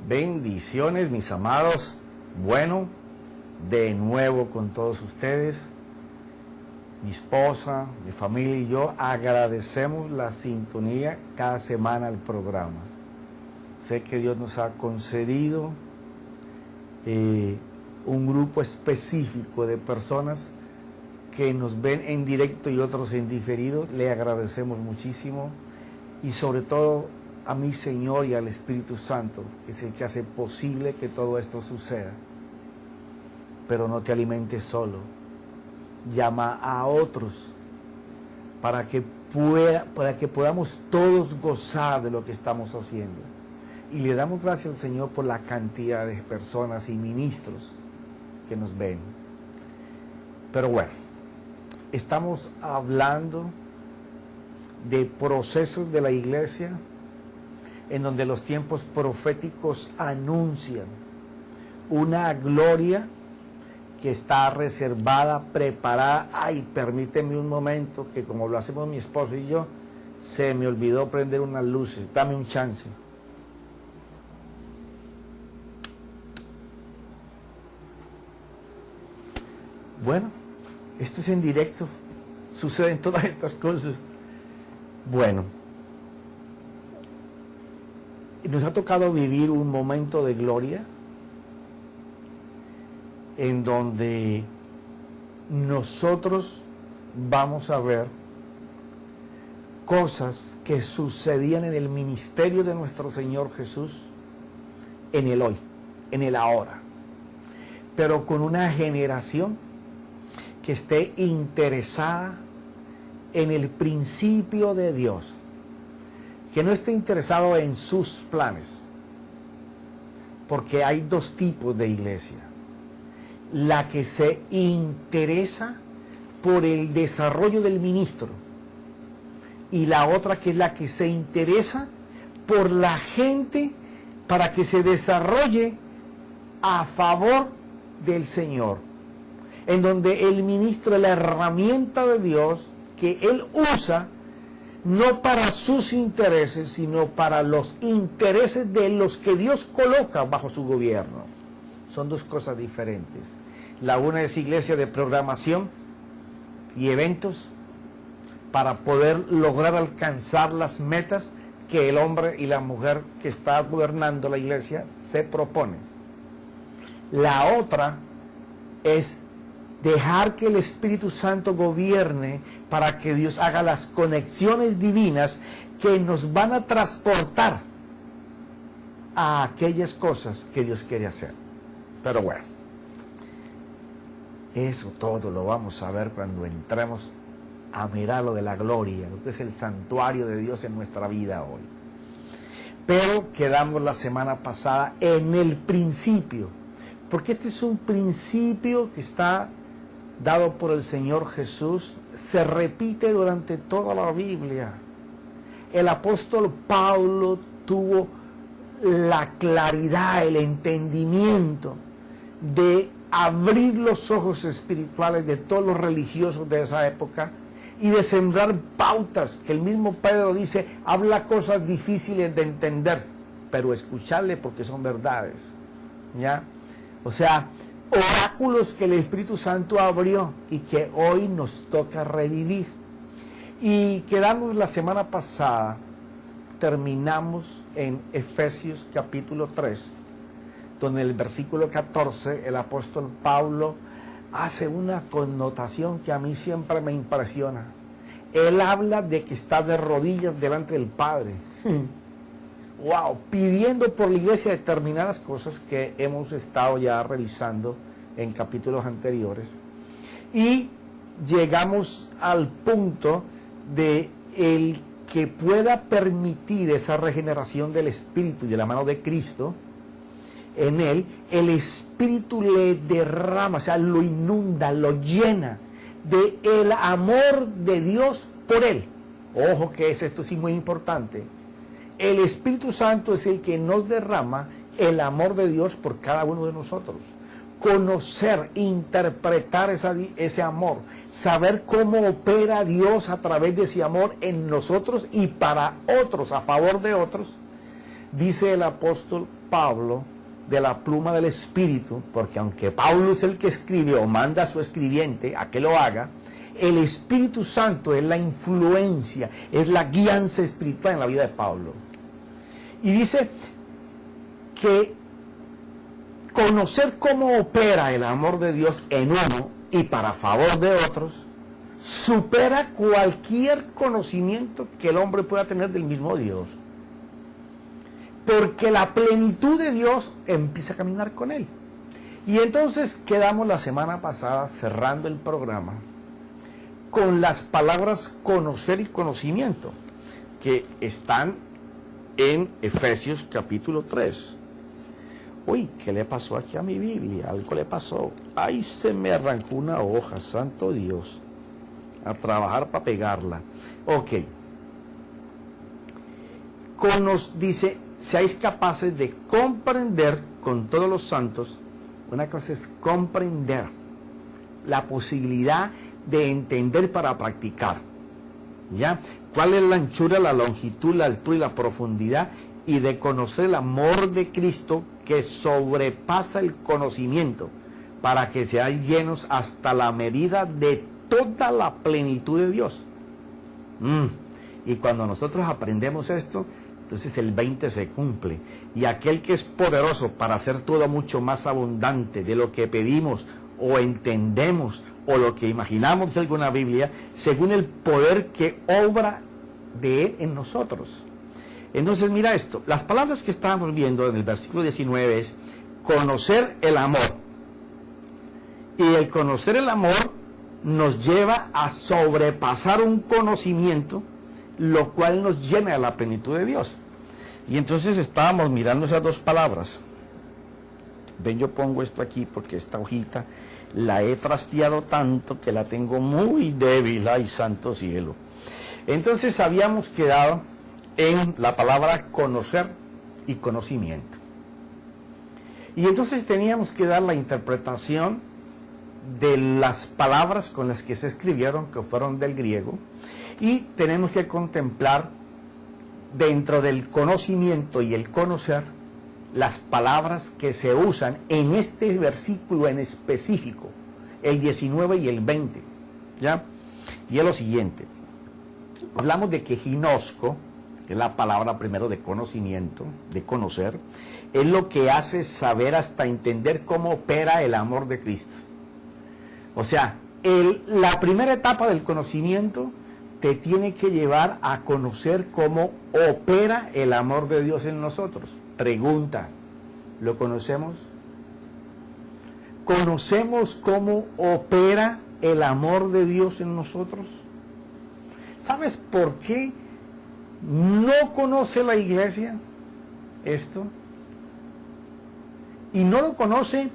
Bendiciones, mis amados. Bueno, de nuevo con todos ustedes, mi esposa, mi familia y yo agradecemos la sintonía cada semana al programa. Sé que Dios nos ha concedido un grupo específico de personas que nos ven en directo y otros en diferido. Le agradecemos muchísimo y sobre todo a mi Señor y al Espíritu Santo, que es el que hace posible que todo esto suceda. Pero no te alimentes solo, llama a otros para que podamos todos gozar de lo que estamos haciendo. Y le damos gracias al Señor por la cantidad de personas y ministros que nos ven. Pero bueno, estamos hablando de procesos de la iglesia en donde los tiempos proféticos anuncian una gloria que está reservada, preparada. Ay, permíteme un momento, que como lo hacemos mi esposo y yo, se me olvidó prender unas luces. Dame un chance. Bueno, esto es en directo, suceden todas estas cosas. Bueno, nos ha tocado vivir un momento de gloria en donde nosotros vamos a ver cosas que sucedían en el ministerio de nuestro Señor Jesús en el hoy, en el ahora, pero con una generación que esté interesada en el principio de Dios, que no esté interesado en sus planes, porque hay dos tipos de iglesia: la que se interesa por el desarrollo del ministro y la otra que es la que se interesa por la gente para que se desarrolle a favor del Señor, en donde el ministro es la herramienta de Dios que Él usa no para sus intereses, sino para los intereses de los que Dios coloca bajo su gobierno. Son dos cosas diferentes. La una es iglesia de programación y eventos para poder lograr alcanzar las metas que el hombre y la mujer que está gobernando la iglesia se proponen. La otra es dejar que el Espíritu Santo gobierne para que Dios haga las conexiones divinas que nos van a transportar a aquellas cosas que Dios quiere hacer. Pero bueno, eso todo lo vamos a ver cuando entremos a mirar lo de la gloria, lo que es el santuario de Dios en nuestra vida hoy. Pero quedamos la semana pasada en el principio, porque este es un principio que está dado por el Señor Jesús, se repite durante toda la Biblia. El apóstol Pablo tuvo la claridad, el entendimiento de abrir los ojos espirituales de todos los religiosos de esa época y de sembrar pautas, que el mismo Pedro dice, habla cosas difíciles de entender, pero escucharle porque son verdades, ¿ya? O sea, oráculos que el Espíritu Santo abrió y que hoy nos toca revivir. Y quedamos la semana pasada, terminamos en Efesios capítulo 3, donde en el versículo 14 el apóstol Pablo hace una connotación que a mí siempre me impresiona. Él habla de que está de rodillas delante del Padre. Wow, pidiendo por la iglesia determinadas cosas que hemos estado ya revisando en capítulos anteriores. Y llegamos al punto de el que pueda permitir esa regeneración del Espíritu y de la mano de Cristo. En él, el Espíritu le derrama, o sea, lo inunda, lo llena de el amor de Dios por él. Ojo que esto sí muy importante. El Espíritu Santo es el que nos derrama el amor de Dios por cada uno de nosotros. Conocer, interpretar ese amor, saber cómo opera Dios a través de ese amor en nosotros y para otros, a favor de otros, Dice el apóstol Pablo, de la pluma del Espíritu, porque aunque Pablo es el que escribe o manda a su escribiente a que lo haga, el Espíritu Santo es la influencia, es la guianza espiritual en la vida de Pablo. Y dice que conocer cómo opera el amor de Dios en uno y para favor de otros, supera cualquier conocimiento que el hombre pueda tener del mismo Dios. Porque la plenitud de Dios empieza a caminar con él. Y entonces quedamos la semana pasada cerrando el programa con las palabras conocer y conocimiento, que están en Efesios capítulo 3. Uy, ¿qué le pasó aquí a mi Biblia? Algo le pasó. Ay, se me arrancó una hoja, santo Dios. A trabajar para pegarla. Ok. Dice, seáis capaces de comprender con todos los santos. Una cosa es comprender, la posibilidad de entender para practicar. ¿Ya? ¿Cuál es la anchura, la longitud, la altura y la profundidad? Y de conocer el amor de Cristo que sobrepasa el conocimiento, para que seáis llenos hasta la medida de toda la plenitud de Dios. Y cuando nosotros aprendemos esto, entonces el 20 se cumple. Y aquel que es poderoso para hacer todo mucho más abundante de lo que pedimos o entendemos o lo que imaginamos de alguna Biblia, según el poder que obra de Él en nosotros. Entonces mira esto, las palabras que estábamos viendo en el versículo 19 es conocer el amor. Y el conocer el amor nos lleva a sobrepasar un conocimiento, lo cual nos llena de la plenitud de Dios. Y entonces estábamos mirando esas dos palabras. Ven, yo pongo esto aquí porque esta hojita la he trasteado tanto que la tengo muy débil. Ay, santo cielo. Entonces habíamos quedado en la palabra conocer y conocimiento. Y entonces teníamos que dar la interpretación de las palabras con las que se escribieron, que fueron del griego, y tenemos que contemplar dentro del conocimiento y el conocer las palabras que se usan en este versículo en específico, el 19 y el 20, ¿ya? Y es lo siguiente, hablamos de que ginosco, que es la palabra primero de conocimiento, de conocer, es lo que hace saber hasta entender cómo opera el amor de Cristo. O sea, la primera etapa del conocimiento te tiene que llevar a conocer cómo opera el amor de Dios en nosotros. Pregunta, ¿lo conocemos? ¿Conocemos cómo opera el amor de Dios en nosotros? ¿Sabes por qué no conoce la iglesia esto? Y no lo conoce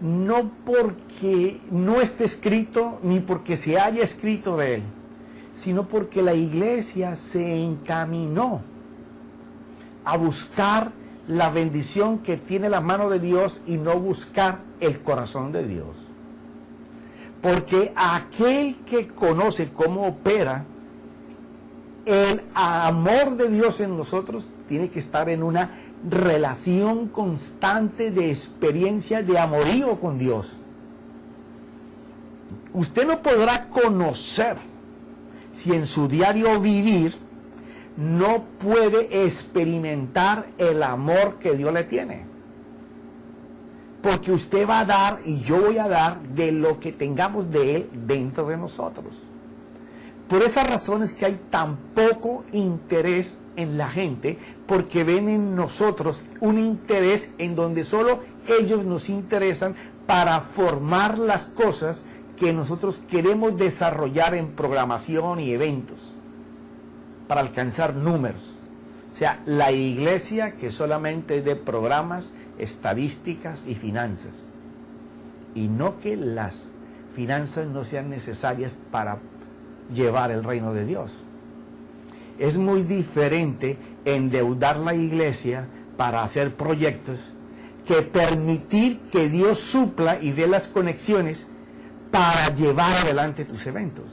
no porque no esté escrito, ni porque se haya escrito de él, sino porque la iglesia se encaminó a buscar la bendición que tiene la mano de Dios y no buscar el corazón de Dios. Porque aquel que conoce cómo opera el amor de Dios en nosotros tiene que estar en una relación constante de experiencia de amorío con Dios. Usted no podrá conocer si en su diario vivir no puede experimentar el amor que Dios le tiene. Porque usted va a dar y yo voy a dar de lo que tengamos de Él dentro de nosotros. Por esas razones que hay tan poco interés en la gente, porque ven en nosotros un interés en donde solo ellos nos interesan para formar las cosas que nosotros queremos desarrollar en programación y eventos, para alcanzar números. O sea, la iglesia que solamente es de programas, estadísticas y finanzas. Y no que las finanzas no sean necesarias para llevar el reino de Dios. Es muy diferente endeudar la iglesia para hacer proyectos que permitir que Dios supla y dé las conexiones para llevar adelante tus eventos.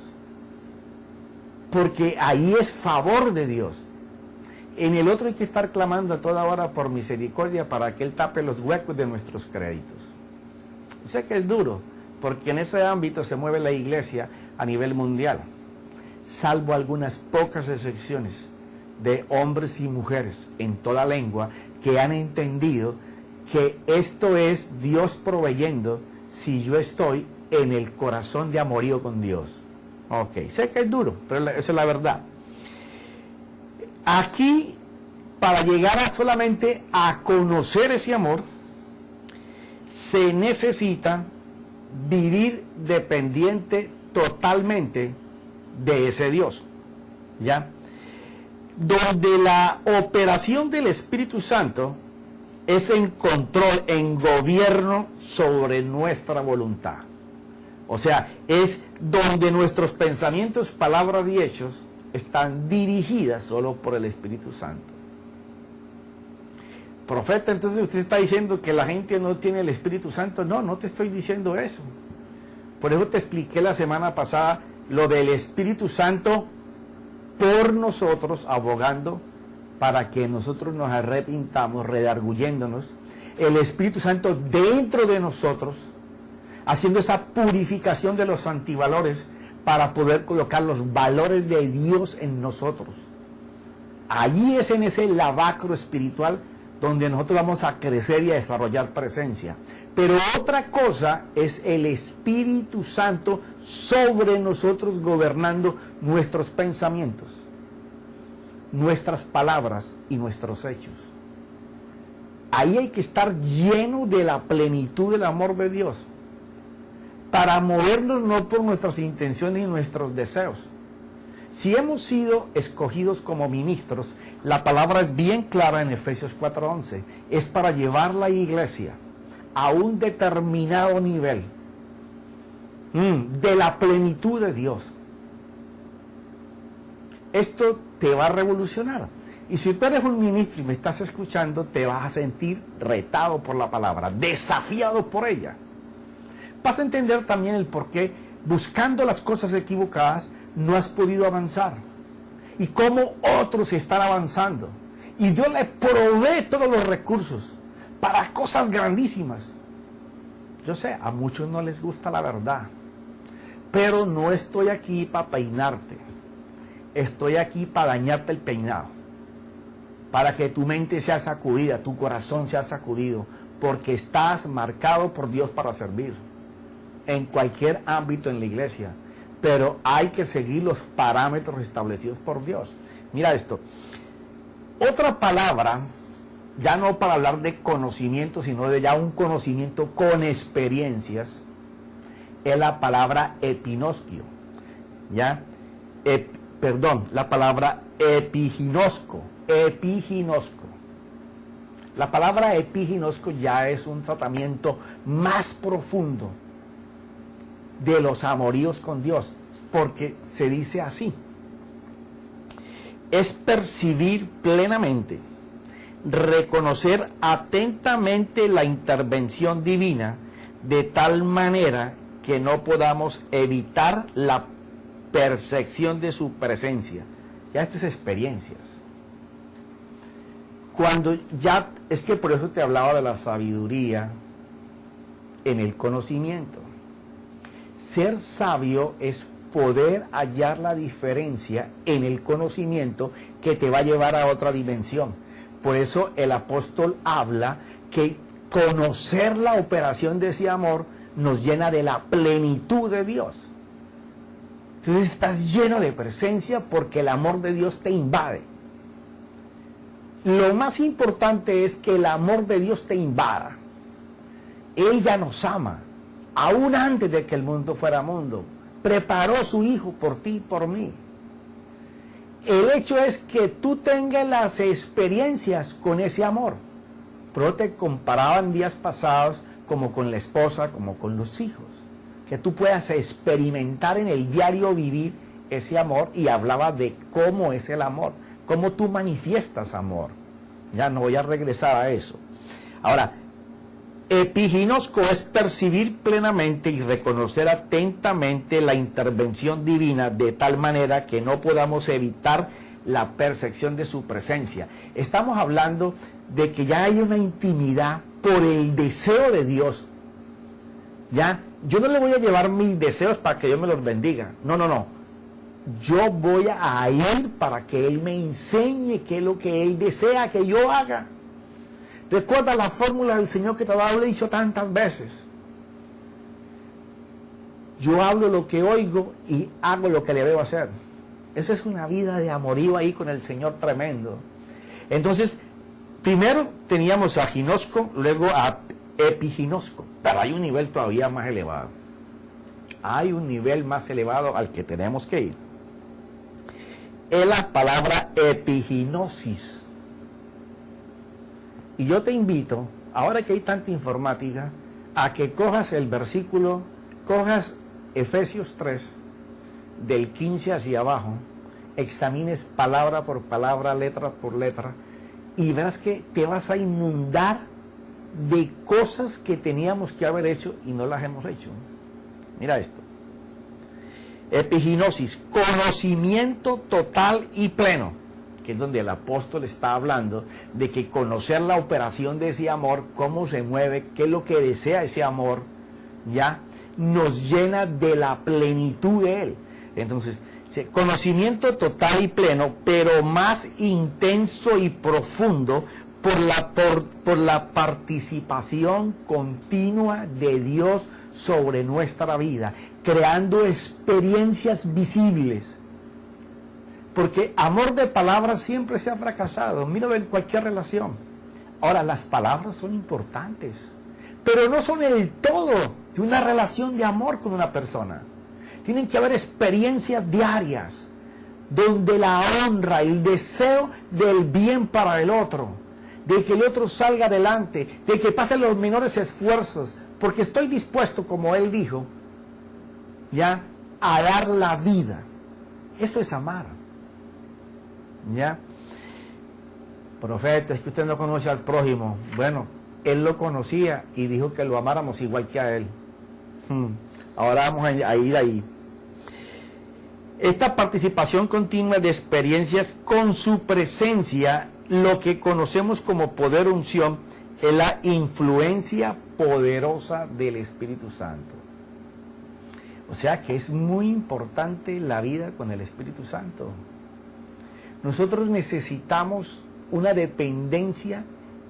Porque ahí es favor de Dios. En el otro hay que estar clamando a toda hora por misericordia para que Él tape los huecos de nuestros créditos. Sé que es duro, porque en ese ámbito se mueve la iglesia a nivel mundial, salvo algunas pocas excepciones de hombres y mujeres en toda lengua que han entendido que esto es Dios proveyendo si yo estoy en el corazón de amorío con Dios. Ok, sé que es duro, pero esa es la verdad. Aquí, para llegar solamente a conocer ese amor, se necesita vivir dependiente totalmente de ese Dios, ¿ya? Donde la operación del Espíritu Santo es en control, en gobierno sobre nuestra voluntad. O sea, es donde nuestros pensamientos, palabras y hechos están dirigidas solo por el Espíritu Santo. Profeta, entonces usted está diciendo que la gente no tiene el Espíritu Santo. No, no te estoy diciendo eso. Por eso te expliqué la semana pasada lo del Espíritu Santo por nosotros, abogando para que nosotros nos arrepintamos, redarguyéndonos. El Espíritu Santo dentro de nosotros, haciendo esa purificación de los antivalores para poder colocar los valores de Dios en nosotros. Allí es en ese lavacro espiritual donde nosotros vamos a crecer y a desarrollar presencia. Pero otra cosa es el Espíritu Santo sobre nosotros, gobernando nuestros pensamientos, nuestras palabras y nuestros hechos. Ahí hay que estar lleno de la plenitud del amor de Dios, para movernos no por nuestras intenciones y nuestros deseos. Si hemos sido escogidos como ministros, la palabra es bien clara en Efesios 4:11, es para llevar la iglesia a un determinado nivel de la plenitud de Dios. Esto te va a revolucionar. Y si tú eres un ministro y me estás escuchando, te vas a sentir retado por la palabra, desafiado por ella. Vas a entender también el por qué, buscando las cosas equivocadas, no has podido avanzar. Y cómo otros están avanzando. Y Dios le provee todos los recursos para cosas grandísimas. Yo sé, a muchos no les gusta la verdad. Pero no estoy aquí para peinarte. Estoy aquí para dañarte el peinado. Para que tu mente sea sacudida, tu corazón sea sacudido. Porque estás marcado por Dios para servir. En cualquier ámbito en la iglesia. Pero hay que seguir los parámetros establecidos por Dios. Mira esto. Otra palabra, ya no para hablar de conocimiento, sino de ya un conocimiento con experiencias, es la palabra epinosquio. ¿Ya? La palabra epiginosco. Epiginosco. La palabra epiginosco ya es un tratamiento más profundo de los amoríos con Dios, porque se dice así: es percibir plenamente, reconocer atentamente la intervención divina, de tal manera que no podamos evitar la percepción de su presencia. Ya esto es experiencias. Cuando ya, es que por eso te hablaba de la sabiduría en el conocimiento. Ser sabio es poder hallar la diferencia en el conocimiento que te va a llevar a otra dimensión. Por eso el apóstol habla que conocer la operación de ese amor nos llena de la plenitud de Dios. Entonces estás lleno de presencia porque el amor de Dios te invade. Lo más importante es que el amor de Dios te invada. Él ya nos ama. Aún antes de que el mundo fuera mundo, preparó a su Hijo por ti y por mí. El hecho es que tú tengas las experiencias con ese amor. Pero te comparaban días pasados como con la esposa, como con los hijos. Que tú puedas experimentar en el diario vivir ese amor, y hablaba de cómo es el amor, cómo tú manifiestas amor. Ya no voy a regresar a eso. Ahora, epiginosco es percibir plenamente y reconocer atentamente la intervención divina, de tal manera que no podamos evitar la percepción de su presencia. Estamos hablando de que ya hay una intimidad por el deseo de Dios. Ya, yo no le voy a llevar mis deseos para que Dios me los bendiga. No, no, no. Yo voy a ir para que Él me enseñe qué es lo que Él desea que yo haga. Recuerda la fórmula del Señor que te lo he dicho tantas veces. Yo hablo lo que oigo y hago lo que le debo hacer. Eso es una vida de amorío ahí con el Señor tremendo. Entonces, primero teníamos a ginosco, luego a epiginosco. Pero hay un nivel todavía más elevado. Hay un nivel más elevado al que tenemos que ir. Es la palabra epiginosis. Y yo te invito, ahora que hay tanta informática, a que cojas el versículo, cojas Efesios 3, del 15 hacia abajo, examines palabra por palabra, letra por letra, y verás que te vas a inundar de cosas que teníamos que haber hecho y no las hemos hecho. Mira esto. Epiginosis, conocimiento total y pleno, que es donde el apóstol está hablando de que conocer la operación de ese amor, cómo se mueve, qué es lo que desea ese amor, ya nos llena de la plenitud de él. Entonces, conocimiento total y pleno, pero más intenso y profundo por la participación continua de Dios sobre nuestra vida, creando experiencias visibles. Porque amor de palabras siempre se ha fracasado. Míralo en cualquier relación. Ahora, las palabras son importantes, pero no son el todo de una relación de amor con una persona. Tienen que haber experiencias diarias, donde la honra, el deseo del bien para el otro, de que el otro salga adelante, de que pasen los menores esfuerzos, porque estoy dispuesto, como él dijo, ya, a dar la vida. Eso es amar. ¿Ya? Profeta, es que usted no conoce al prójimo. Bueno, él lo conocía y dijo que lo amáramos igual que a él. Ahora vamos a ir ahí. Esta participación continua de experiencias con su presencia, lo que conocemos como poder unción, es la influencia poderosa del Espíritu Santo. O sea que es muy importante la vida con el Espíritu Santo. Nosotros necesitamos una dependencia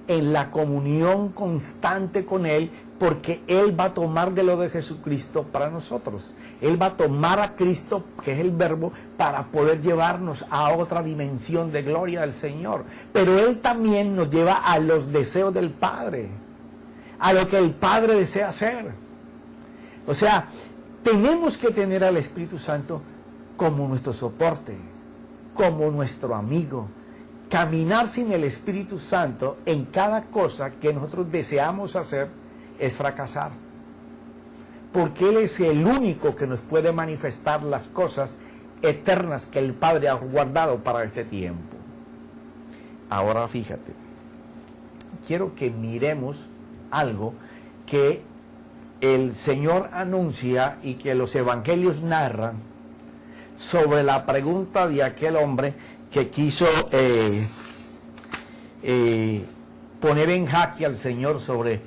en la comunión constante con Él, porque Él va a tomar de lo de Jesucristo para nosotros. Él va a tomar a Cristo, que es el Verbo, para poder llevarnos a otra dimensión de gloria del Señor. Pero Él también nos lleva a los deseos del Padre, a lo que el Padre desea hacer. O sea, tenemos que tener al Espíritu Santo como nuestro soporte, como nuestro amigo. Caminar sin el Espíritu Santo en cada cosa que nosotros deseamos hacer es fracasar. Porque Él es el único que nos puede manifestar las cosas eternas que el Padre ha guardado para este tiempo. Ahora fíjate, quiero que miremos algo que el Señor anuncia y que los evangelios narran sobre la pregunta de aquel hombre que quiso poner en jaque al Señor sobre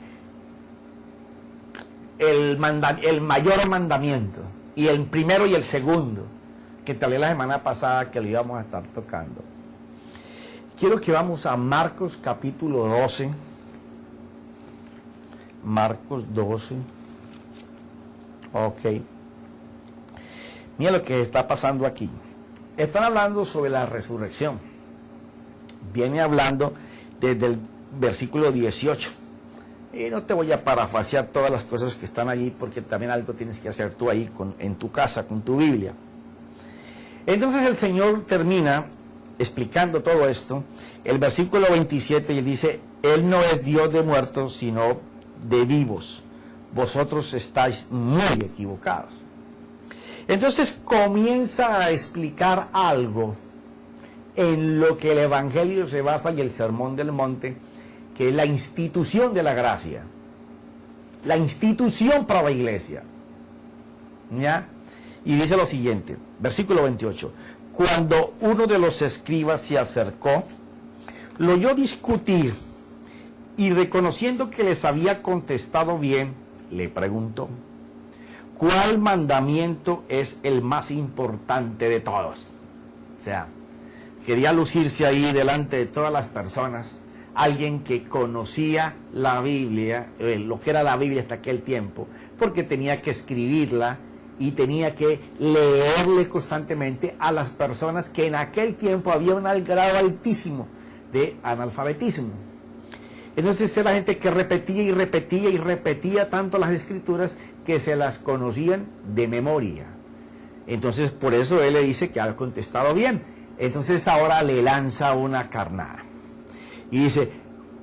el mayor mandamiento, y el primero y el segundo, que tal vez la semana pasada que lo íbamos a estar tocando. Quiero que vamos a Marcos capítulo 12. Marcos 12. Ok. Mira lo que está pasando aquí. Están hablando sobre la resurrección. Viene hablando desde el versículo 18. Y no te voy a parafrasear todas las cosas que están allí, porque también algo tienes que hacer tú ahí en tu casa, con tu Biblia. Entonces el Señor termina explicando todo esto. El versículo 27, y dice: Él no es Dios de muertos, sino de vivos. Vosotros estáis muy equivocados. Entonces comienza a explicar algo en lo que el Evangelio se basa y el Sermón del Monte, que es la institución de la gracia, la institución para la iglesia. ¿Ya? Y dice lo siguiente, versículo 28, Cuando uno de los escribas se acercó, lo oyó discutir y reconociendo que les había contestado bien, le preguntó, ¿cuál mandamiento es el más importante de todos? O sea, quería lucirse ahí delante de todas las personas, alguien que conocía la Biblia, lo que era la Biblia hasta aquel tiempo, porque tenía que escribirla y tenía que leerle constantemente a las personas que en aquel tiempo había un grado altísimo de analfabetismo. Entonces era gente que repetía y repetía y repetía tanto las escrituras que se las conocían de memoria. Entonces por eso él le dice que ha contestado bien. Entonces ahora le lanza una carnada. Y dice,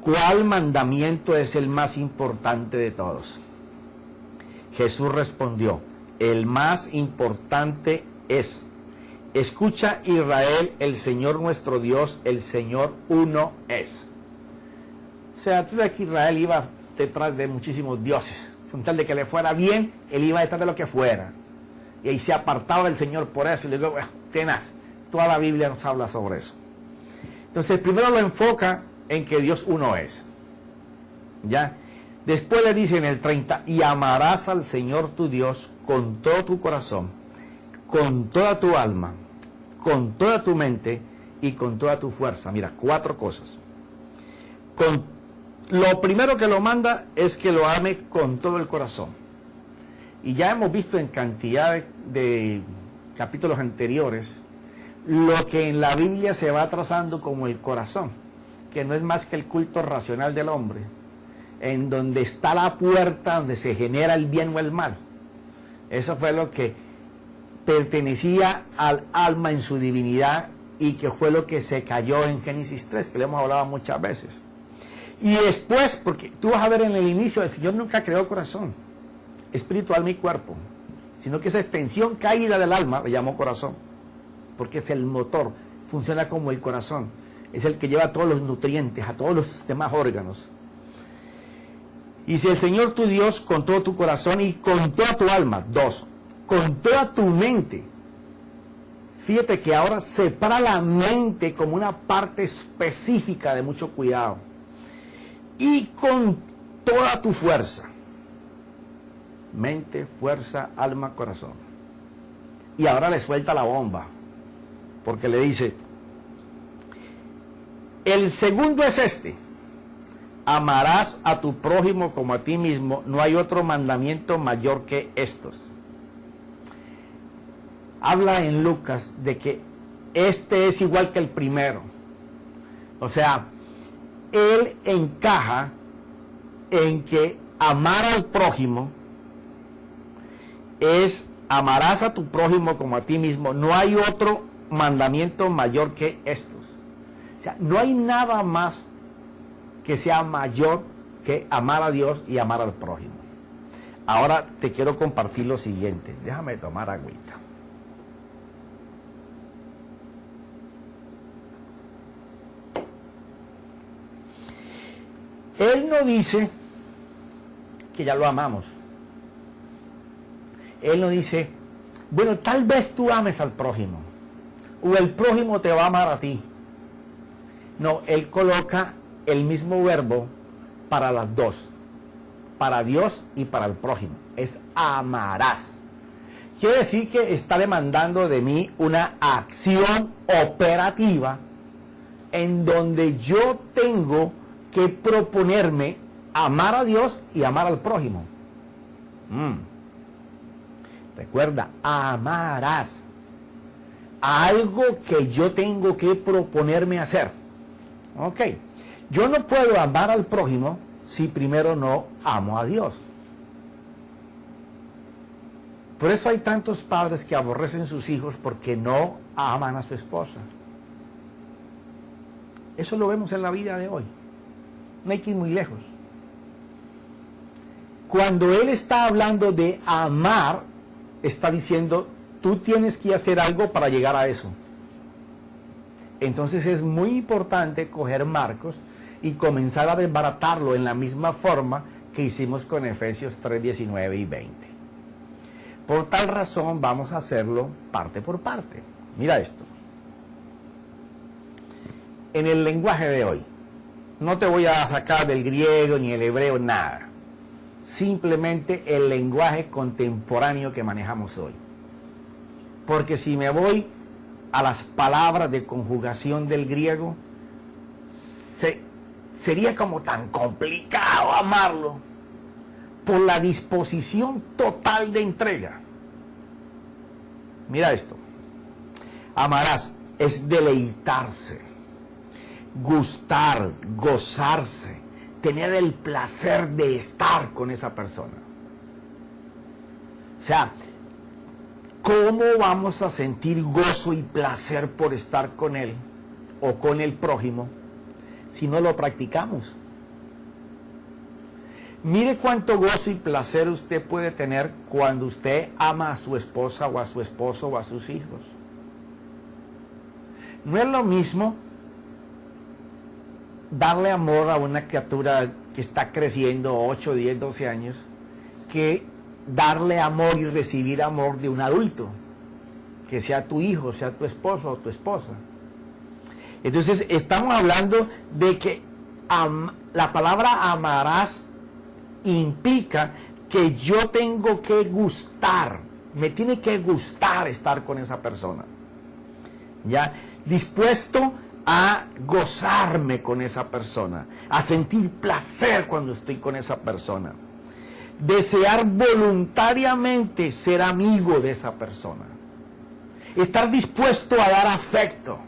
¿cuál mandamiento es el más importante de todos? Jesús respondió, el más importante es, escucha Israel, el Señor nuestro Dios, el Señor uno es. O sea, tú sabes que Israel iba detrás de muchísimos dioses. Con tal de que le fuera bien, él iba detrás de lo que fuera. Y ahí se apartaba del Señor por eso. Y le digo, bueno, tenaz, toda la Biblia nos habla sobre eso. Entonces, primero lo enfoca en que Dios uno es. ¿Ya? Después le dice en el 30, y amarás al Señor tu Dios con todo tu corazón, con toda tu alma, con toda tu mente y con toda tu fuerza. Mira, 4 cosas. Lo primero que lo manda es que lo ame con todo el corazón. Y ya hemos visto en cantidad de capítulos anteriores lo que en la Biblia se va trazando como el corazón, que no es más que el culto racional del hombre, en donde está la puerta donde se genera el bien o el mal. Eso fue lo que pertenecía al alma en su divinidad y que fue lo que se cayó en Génesis 3, que le hemos hablado muchas veces. Y después, porque tú vas a ver en el inicio, el Señor nunca creó corazón, espíritu, alma y cuerpo, sino que esa extensión caída del alma le llamó corazón, porque es el motor, funciona como el corazón, es el que lleva todos los nutrientes a todos los demás órganos. Y si el Señor tu Dios con todo tu corazón y con toda tu alma, 2, con toda tu mente. Fíjate que ahora separa la mente como una parte específica de mucho cuidado. Y con toda tu fuerza. Mente, fuerza, alma, corazón. Y ahora le suelta la bomba. Porque le dice, el segundo es este. Amarás a tu prójimo como a ti mismo. No hay otro mandamiento mayor que estos. Habla en Lucas de que este es igual que el primero. O sea, él encaja en que amar al prójimo es amarás a tu prójimo como a ti mismo. No hay otro mandamiento mayor que estos. O sea, no hay nada más que sea mayor que amar a Dios y amar al prójimo. Ahora te quiero compartir lo siguiente. Déjame tomar agüita. Él no dice que ya lo amamos. Él no dice, bueno, tal vez tú ames al prójimo, o el prójimo te va a amar a ti. No, él coloca el mismo verbo para las dos, para Dios y para el prójimo. Es amarás. Quiere decir que está demandando de mí una acción operativa en donde yo tengo que proponerme amar a Dios y amar al prójimo. Recuerda, amarás. Algo que yo tengo que proponerme hacer. Ok. Yo no puedo amar al prójimo si primero no amo a Dios. Por eso hay tantos padres que aborrecen a sus hijos porque no aman a su esposa. Eso lo vemos en la vida de hoy. No hay que ir muy lejos. Cuando él está hablando de amar, está diciendo, tú tienes que hacer algo para llegar a eso. Entonces es muy importante coger Marcos y comenzar a desbaratarlo en la misma forma que hicimos con Efesios 3, 19 y 20. Por tal razón vamos a hacerlo parte por parte. Mira esto. en el lenguaje de hoy. No te voy a sacar del griego ni el hebreo, nada. Simplemente el lenguaje contemporáneo que manejamos hoy. Porque si me voy a las palabras de conjugación del griego, sería como tan complicado amarlo por la disposición total de entrega. Mira esto. Amarás es deleitarse, gustar, gozarse, tener el placer de estar con esa persona. O sea, ¿cómo vamos a sentir gozo y placer por estar con él o con el prójimo si no lo practicamos? Mire cuánto gozo y placer usted puede tener cuando usted ama a su esposa o a su esposo o a sus hijos. No es lo mismo darle amor a una criatura que está creciendo 8, 10, 12 años que darle amor y recibir amor de un adulto, que sea tu hijo, sea tu esposo o tu esposa. Entonces estamos hablando de que la palabra amarás implica que yo tengo que gustar, me tiene que gustar estar con esa persona, ¿ya? Dispuesto a gozarme con esa persona, a sentir placer cuando estoy con esa persona, desear voluntariamente ser amigo de esa persona, estar dispuesto a dar afecto.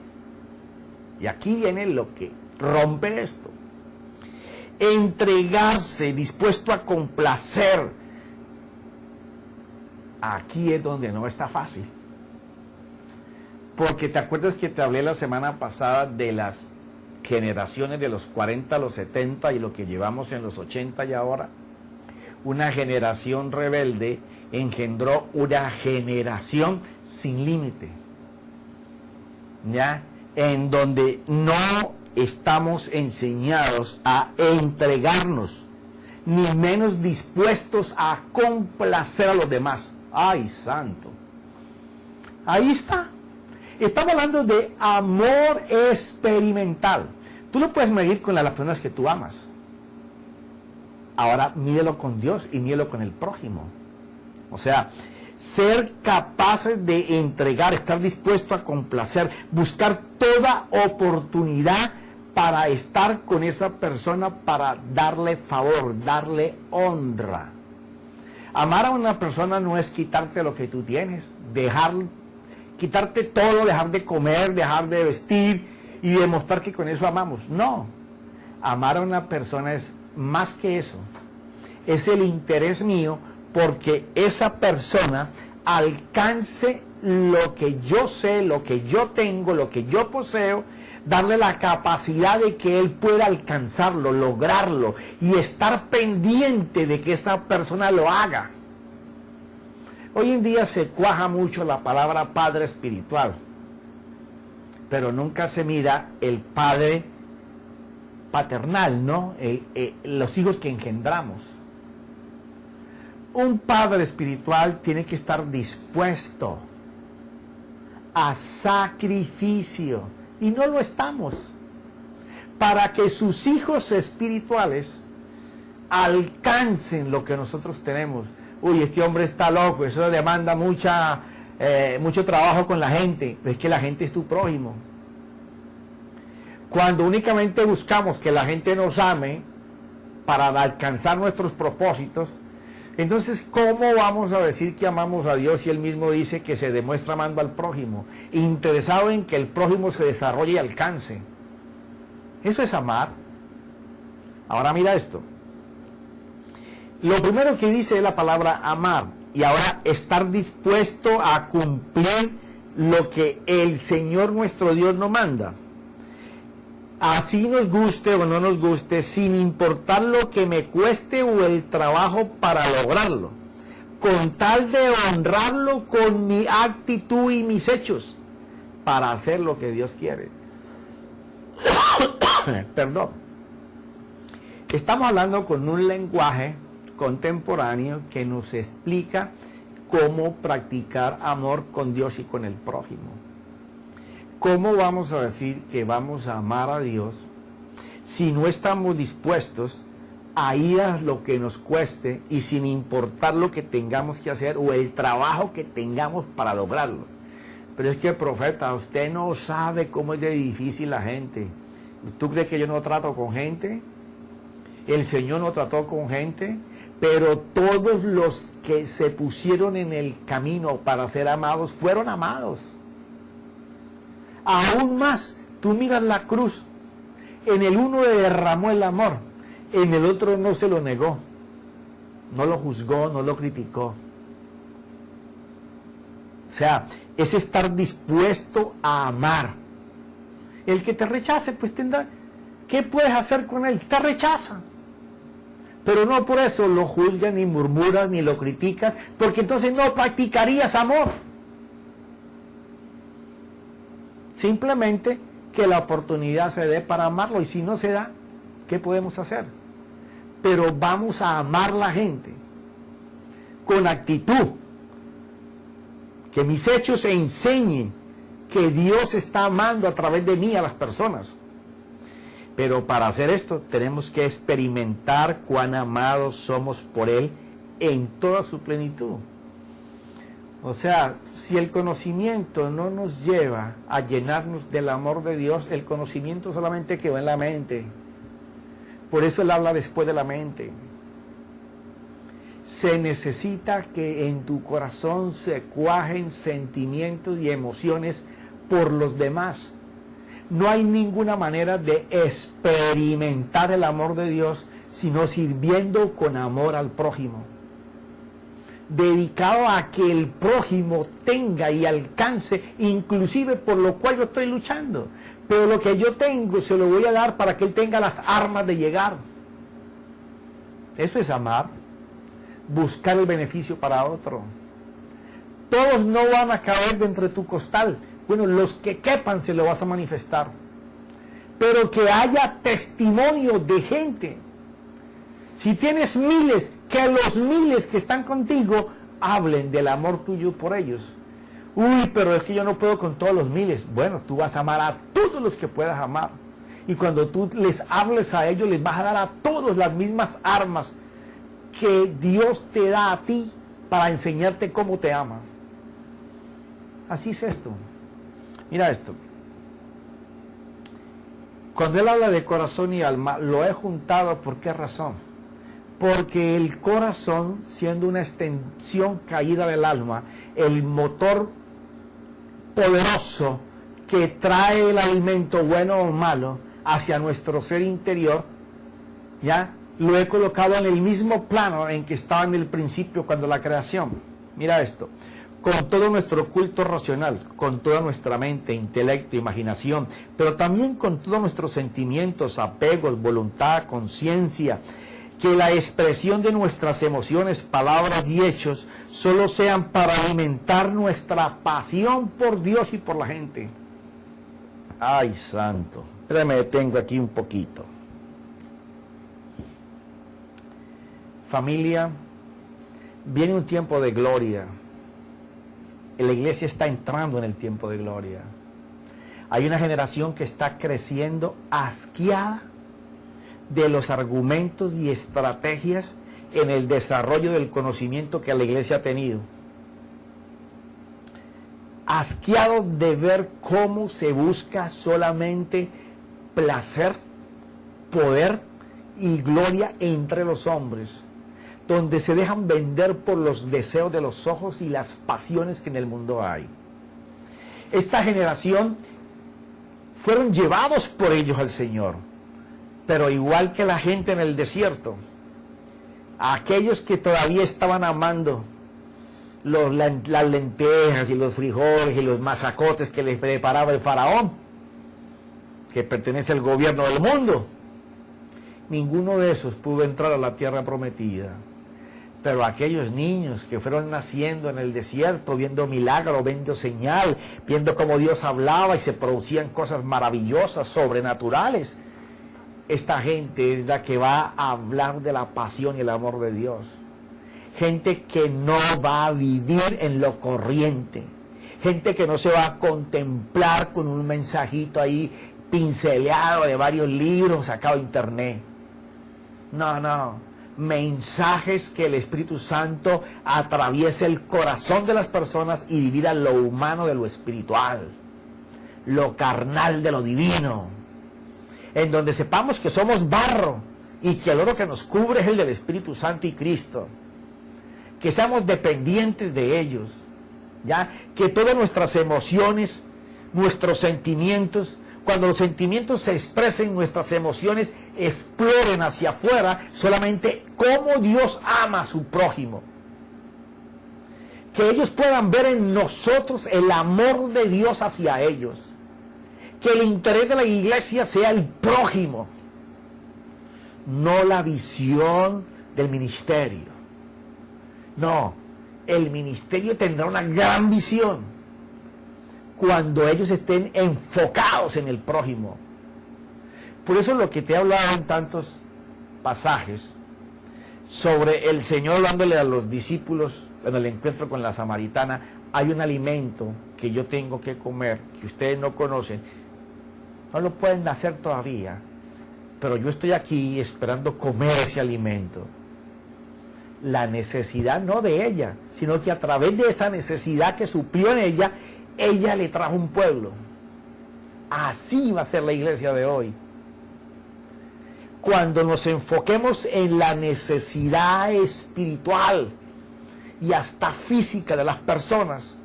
Y aquí viene lo que rompe esto. Entregarse, dispuesto a complacer. Aquí es donde no está fácil. Porque te acuerdas que te hablé la semana pasada de las generaciones de los 40 a los 70 y lo que llevamos en los 80 y ahora. Una generación rebelde engendró una generación sin límite, ¿ya? En donde no estamos enseñados a entregarnos, ni menos dispuestos a complacer a los demás. ¡Ay, santo! Ahí está. Estamos hablando de amor experimental. Tú lo puedes medir con las personas que tú amas. Ahora mídelo con Dios y mídelo con el prójimo. O sea, ser capaces de entregar, estar dispuesto a complacer, buscar toda oportunidad para estar con esa persona, para darle favor, darle honra. Amar a una persona no es quitarte lo que tú tienes, quitarte todo, dejar de comer, dejar de vestir y demostrar que con eso amamos. No, amar a una persona es más que eso. Es el interés mío porque esa persona alcance lo que yo sé, lo que yo tengo, lo que yo poseo, darle la capacidad de que él pueda alcanzarlo, lograrlo y estar pendiente de que esa persona lo haga. Hoy en día se cuaja mucho la palabra padre espiritual, pero nunca se mira el padre paternal, ¿no? Los hijos que engendramos. Un padre espiritual tiene que estar dispuesto a sacrificio, y no lo estamos, para que sus hijos espirituales alcancen lo que nosotros tenemos. Uy, este hombre está loco, eso demanda mucho trabajo con la gente. Es que la gente es tu prójimo. Cuando únicamente buscamos que la gente nos ame para alcanzar nuestros propósitos, entonces, ¿cómo vamos a decir que amamos a Dios si Él mismo dice que se demuestra amando al prójimo, interesado en que el prójimo se desarrolle y alcance? Eso es amar. Ahora mira esto. Lo primero que dice es la palabra amar, y ahora estar dispuesto a cumplir lo que el Señor nuestro Dios nos manda. Así nos guste o no nos guste, sin importar lo que me cueste o el trabajo para lograrlo, con tal de honrarlo con mi actitud y mis hechos, para hacer lo que Dios quiere. Perdón. Estamos hablando con un lenguaje contemporáneo que nos explica cómo practicar amor con Dios y con el prójimo. ¿cómo vamos a decir que vamos a amar a Dios si no estamos dispuestos a ir a lo que nos cueste y sin importar lo que tengamos que hacer o el trabajo que tengamos para lograrlo? Pero es que, profeta, usted no sabe cómo es de difícil la gente. ¿Tú crees que yo no trato con gente? El Señor no trató con gente, pero todos los que se pusieron en el camino para ser amados fueron amados. Aún más, tú miras la cruz, en el uno derramó el amor, en el otro no se lo negó, no lo juzgó, no lo criticó. O sea, es estar dispuesto a amar. El que te rechace, pues tendrá, ¿qué puedes hacer con él? Te rechaza. Pero no por eso lo juzgas, ni murmuras, ni lo criticas, porque entonces no practicarías amor. Simplemente que la oportunidad se dé para amarlo, y si no se da, ¿qué podemos hacer? Pero vamos a amar a la gente con actitud, que mis hechos enseñen que Dios está amando a través de mí a las personas. Pero para hacer esto tenemos que experimentar cuán amados somos por Él en toda su plenitud. O sea, si el conocimiento no nos lleva a llenarnos del amor de Dios, el conocimiento solamente quedó en la mente. Por eso Él habla después de la mente. Se necesita que en tu corazón se cuajen sentimientos y emociones por los demás. No hay ninguna manera de experimentar el amor de Dios sino sirviendo con amor al prójimo, dedicado a que el prójimo tenga y alcance, inclusive por lo cual yo estoy luchando, pero lo que yo tengo se lo voy a dar para que él tenga las armas de llegar. Eso es amar, buscar el beneficio para otro. Todos no van a caber dentro de tu costal. Bueno, los que quepan se lo vas a manifestar, pero que haya testimonio de gente. Si tienes miles, que los miles que están contigo hablen del amor tuyo por ellos. Uy, pero es que yo no puedo con todos los miles. Bueno, tú vas a amar a todos los que puedas amar, y cuando tú les hables a ellos, les vas a dar a todos las mismas armas que Dios te da a ti para enseñarte cómo te ama. Así es esto. Mira esto. Cuando él habla de corazón y alma, lo he juntado. ¿Por qué razón? Porque el corazón, siendo una extensión caída del alma, el motor poderoso que trae el alimento bueno o malo hacia nuestro ser interior, ya lo he colocado en el mismo plano en que estaba en el principio cuando la creación. Mira esto. Con todo nuestro culto racional, con toda nuestra mente, intelecto, imaginación, pero también con todos nuestros sentimientos, apegos, voluntad, conciencia, que la expresión de nuestras emociones, palabras y hechos solo sean para alimentar nuestra pasión por Dios y por la gente. Ay, santo, me detengo aquí un poquito. Familia, viene un tiempo de gloria. La iglesia está entrando en el tiempo de gloria. Hay una generación que está creciendo asqueada de los argumentos y estrategias en el desarrollo del conocimiento que la iglesia ha tenido. Asqueado de ver cómo se busca solamente placer, poder y gloria entre los hombres, donde se dejan vender por los deseos de los ojos y las pasiones que en el mundo hay. Esta generación fueron llevados por ellos al Señor, pero igual que la gente en el desierto, aquellos que todavía estaban amando las lentejas y los frijoles y los masacotes que les preparaba el faraón, que pertenece al gobierno del mundo, ninguno de esos pudo entrar a la tierra prometida. Pero aquellos niños que fueron naciendo en el desierto, viendo milagros, viendo señal, viendo cómo Dios hablaba y se producían cosas maravillosas, sobrenaturales, esta gente es la que va a hablar de la pasión y el amor de Dios. Gente que no va a vivir en lo corriente. gente que no se va a contemplar con un mensajito ahí pinceleado de varios libros sacados de internet. No, no, mensajes que el Espíritu Santo atraviese el corazón de las personas y divida lo humano de lo espiritual, lo carnal de lo divino, en donde sepamos que somos barro y que el oro que nos cubre es el del Espíritu Santo y Cristo, que seamos dependientes de ellos, ya que todas nuestras emociones, nuestros sentimientos, cuando los sentimientos se expresen, nuestras emociones exploren hacia afuera solamente cómo Dios ama a su prójimo. Que ellos puedan ver en nosotros el amor de Dios hacia ellos. Que el interés de la iglesia sea el prójimo, no la visión del ministerio. No, el ministerio tendrá una gran visión cuando ellos estén enfocados en el prójimo. Por eso lo que te he hablado en tantos pasajes sobre el Señor hablándole a los discípulos en el encuentro con la samaritana, hay un alimento que yo tengo que comer, que ustedes no conocen, no lo pueden hacer todavía, pero yo estoy aquí esperando comer ese alimento. La necesidad no de ella, sino que a través de esa necesidad que suplió en ella, ella le trajo un pueblo. Así va a ser la iglesia de hoy. Cuando nos enfoquemos en la necesidad espiritual y hasta física de las personas,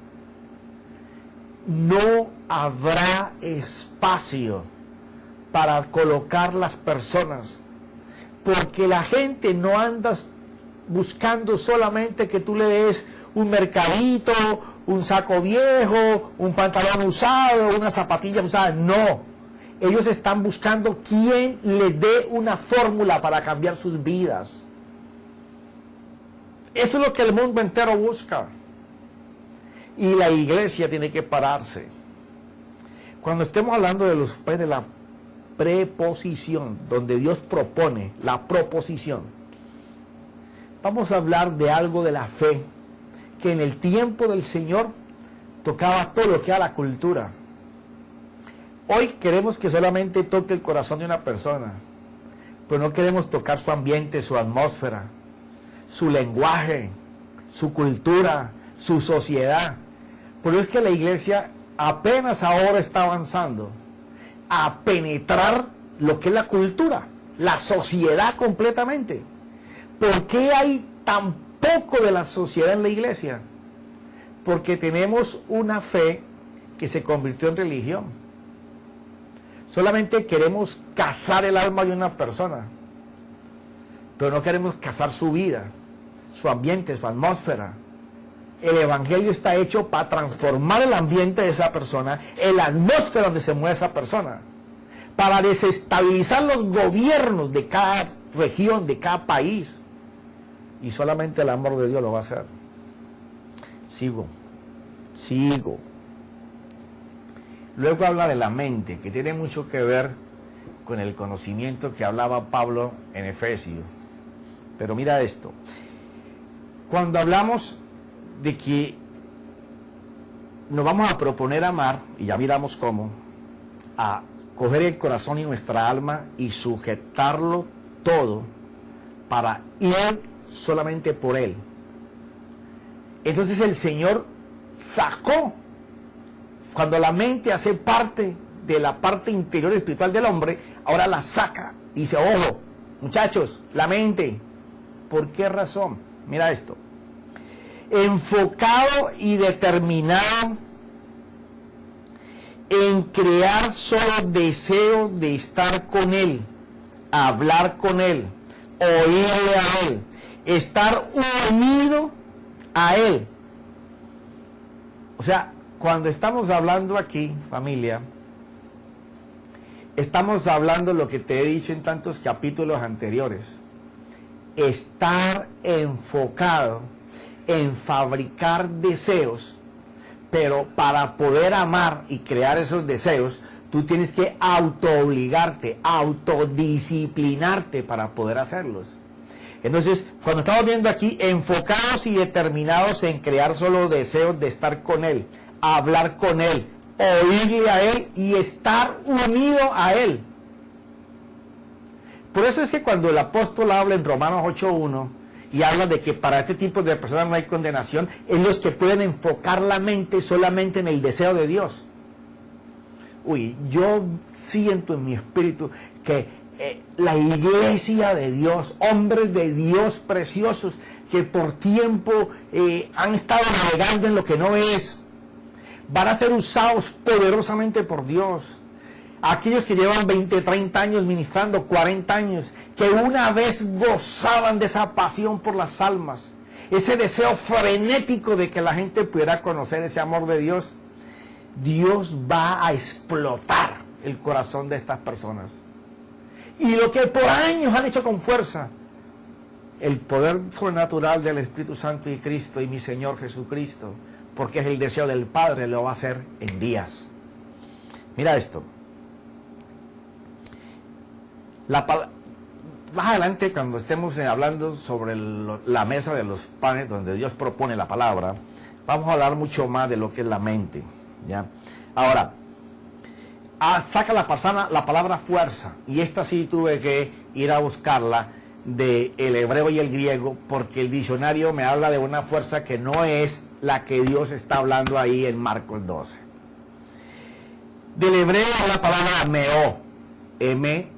no habrá espacio para colocar las personas, porque la gente no anda buscando solamente que tú le des un mercadito, un saco viejo, un pantalón usado, una zapatilla usada. No, ellos están buscando quien les dé una fórmula para cambiar sus vidas. Eso es lo que el mundo entero busca. Y la iglesia tiene que pararse. Cuando estemos hablando de la preposición, donde Dios propone la proposición, vamos a hablar de algo de la fe, que en el tiempo del Señor tocaba todo lo que era la cultura. Hoy queremos que solamente toque el corazón de una persona, pero no queremos tocar su ambiente, su atmósfera, su lenguaje, su cultura, su sociedad. Por eso es que la iglesia apenas ahora está avanzando a penetrar lo que es la cultura, la sociedad completamente. ¿Por qué hay tan poco de la sociedad en la iglesia? Porque tenemos una fe que se convirtió en religión. Solamente queremos cazar el alma de una persona, pero no queremos cazar su vida, su ambiente, su atmósfera. El evangelio está hecho para transformar el ambiente de esa persona, la atmósfera donde se mueve esa persona, para desestabilizar los gobiernos de cada región, de cada país. Y solamente el amor de Dios lo va a hacer. Sigo. Luego habla de la mente, que tiene mucho que ver con el conocimiento que hablaba Pablo en Efesios. Pero mira esto. Cuando hablamos de que nos vamos a proponer amar, y ya miramos cómo, a coger el corazón y nuestra alma y sujetarlo todo para ir solamente por Él. Entonces el Señor sacó, cuando la mente hace parte de la parte interior espiritual del hombre, ahora la saca y dice, ojo, muchachos, la mente, ¿por qué razón? Mira esto, enfocado y determinado en crear solo deseo de estar con Él, hablar con Él, oírle a Él, estar unido a Él. O sea, cuando estamos hablando aquí, familia, estamos hablando lo que te he dicho en tantos capítulos anteriores. Estar enfocado en fabricar deseos, pero para poder amar y crear esos deseos, tú tienes que autoobligarte, autodisciplinarte para poder hacerlos. Entonces, cuando estamos viendo aquí, enfocados y determinados en crear solo deseos de estar con Él, hablar con Él, oírle a Él y estar unido a Él. Por eso es que cuando el apóstol habla en Romanos 8:1 y habla de que para este tipo de personas no hay condenación, es los que pueden enfocar la mente solamente en el deseo de Dios. Uy, yo siento en mi espíritu que la iglesia de Dios, hombres de Dios preciosos, que por tiempo han estado navegando en lo que no es, van a ser usados poderosamente por Dios. Aquellos que llevan 20, 30 años ministrando, 40 años, que una vez gozaban de esa pasión por las almas, ese deseo frenético de que la gente pudiera conocer ese amor de Dios, Dios va a explotar el corazón de estas personas. Y lo que por años han hecho con fuerza, el poder sobrenatural del Espíritu Santo y Cristo y mi Señor Jesucristo, porque es el deseo del Padre, lo va a hacer en días. Mira esto. Más adelante, cuando estemos hablando sobre la mesa de los panes, donde Dios propone la palabra, vamos a hablar mucho más de lo que es la mente, ¿ya? Ahora, saca la palabra fuerza, y esta sí tuve que ir a buscarla del hebreo y el griego, porque el diccionario me habla de una fuerza que no es la que Dios está hablando ahí en Marcos 12. Del hebreo la palabra meo, M-E-O-D,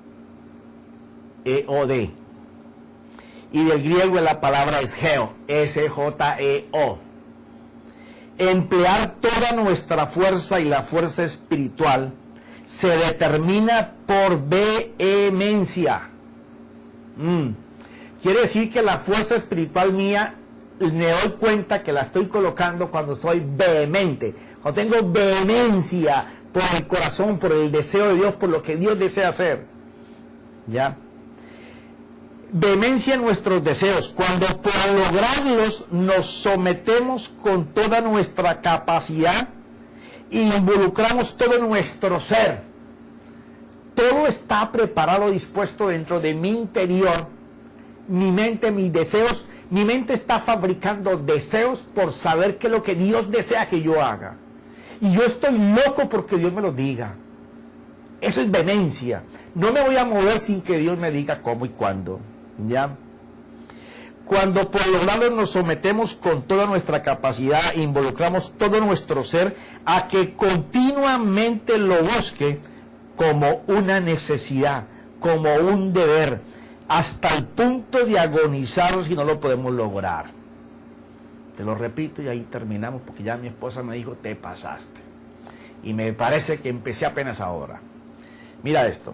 y del griego la palabra esgeo, S-J-E-O. Emplear toda nuestra fuerza y la fuerza espiritual se determina por vehemencia. Quiere decir que la fuerza espiritual mía me doy cuenta que la estoy colocando cuando soy vehemente, cuando tengo vehemencia por el corazón, por el deseo de Dios, por lo que Dios desea hacer. ¿Ya? Vehemencia en nuestros deseos, cuando por lograrlos nos sometemos con toda nuestra capacidad e involucramos todo nuestro ser. Todo está preparado, dispuesto dentro de mi interior, mi mente, mis deseos. Mi mente está fabricando deseos por saber qué es lo que Dios desea que yo haga. Y yo estoy loco porque Dios me lo diga. Eso es vehemencia. No me voy a mover sin que Dios me diga cómo y cuándo. ¿Ya? Cuando por lograrlo nos sometemos con toda nuestra capacidad e involucramos todo nuestro ser a que continuamente lo busque como una necesidad, como un deber, hasta el punto de agonizar si no lo podemos lograr. Te lo repito y ahí terminamos, porque ya mi esposa me dijo, te pasaste. Y me parece que empecé apenas ahora. Mira esto.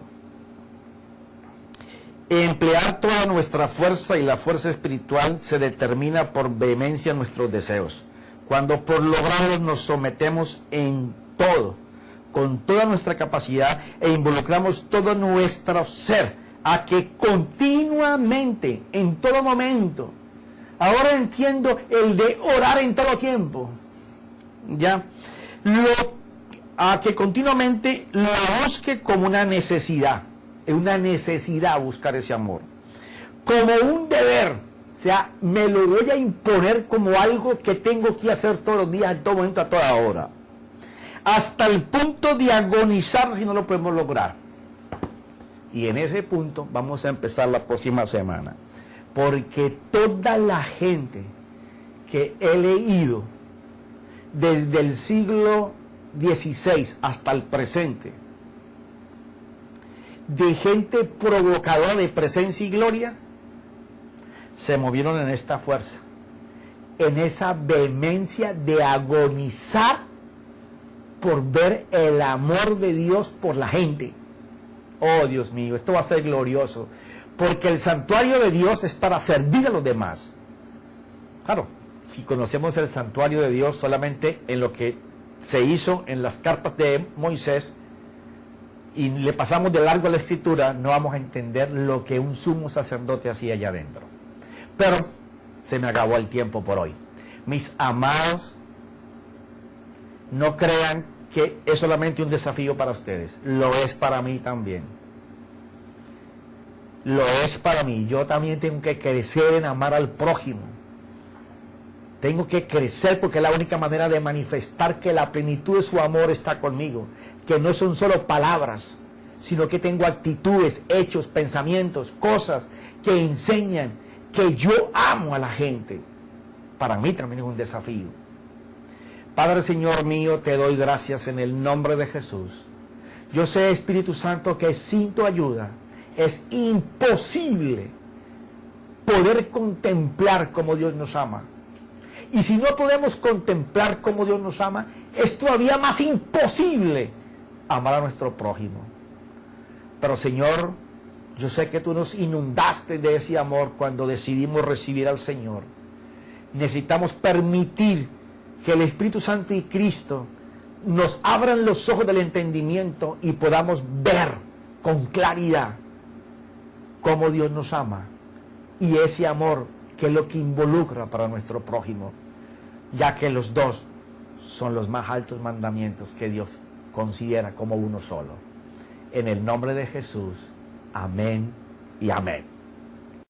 Emplear toda nuestra fuerza y la fuerza espiritual se determina por vehemencia en nuestros deseos. Cuando por lograrlos nos sometemos en todo, con toda nuestra capacidad e involucramos todo nuestro ser a que continuamente, en todo momento, ahora entiendo el de orar en todo tiempo, ¿ya? A que continuamente lo busque como una necesidad. Es una necesidad buscar ese amor. Como un deber. O sea, me lo voy a imponer como algo que tengo que hacer todos los días, en todo momento, a toda hora. Hasta el punto de agonizar si no lo podemos lograr. Y en ese punto vamos a empezar la próxima semana. Porque toda la gente que he leído desde el siglo XVI hasta el presente, de gente provocadora de presencia y gloria, se movieron en esta fuerza, en esa vehemencia de agonizar por ver el amor de Dios por la gente. Oh, Dios mío, esto va a ser glorioso, porque el santuario de Dios es para servir a los demás. Claro, si conocemos el santuario de Dios solamente en lo que se hizo en las cartas de Moisés, y le pasamos de largo a la escritura, no vamos a entender lo que un sumo sacerdote hacía allá adentro. Pero se me acabó el tiempo por hoy. Mis amados, no crean que es solamente un desafío para ustedes. Lo es para mí también. Lo es para mí. Yo también tengo que crecer en amar al prójimo. Tengo que crecer porque es la única manera de manifestar que la plenitud de su amor está conmigo. Que no son solo palabras, sino que tengo actitudes, hechos, pensamientos, cosas que enseñan que yo amo a la gente. Para mí también es un desafío. Padre, Señor mío, te doy gracias en el nombre de Jesús. Yo sé, Espíritu Santo, que sin tu ayuda es imposible poder contemplar cómo Dios nos ama. Y si no podemos contemplar cómo Dios nos ama, es todavía más imposible amar a nuestro prójimo. Pero Señor, yo sé que tú nos inundaste de ese amor cuando decidimos recibir al Señor. Necesitamos permitir que el Espíritu Santo y Cristo nos abran los ojos del entendimiento y podamos ver con claridad cómo Dios nos ama y ese amor que es lo que involucra para nuestro prójimo, ya que los dos son los más altos mandamientos que Dios considera como uno solo. En el nombre de Jesús, amén y amén.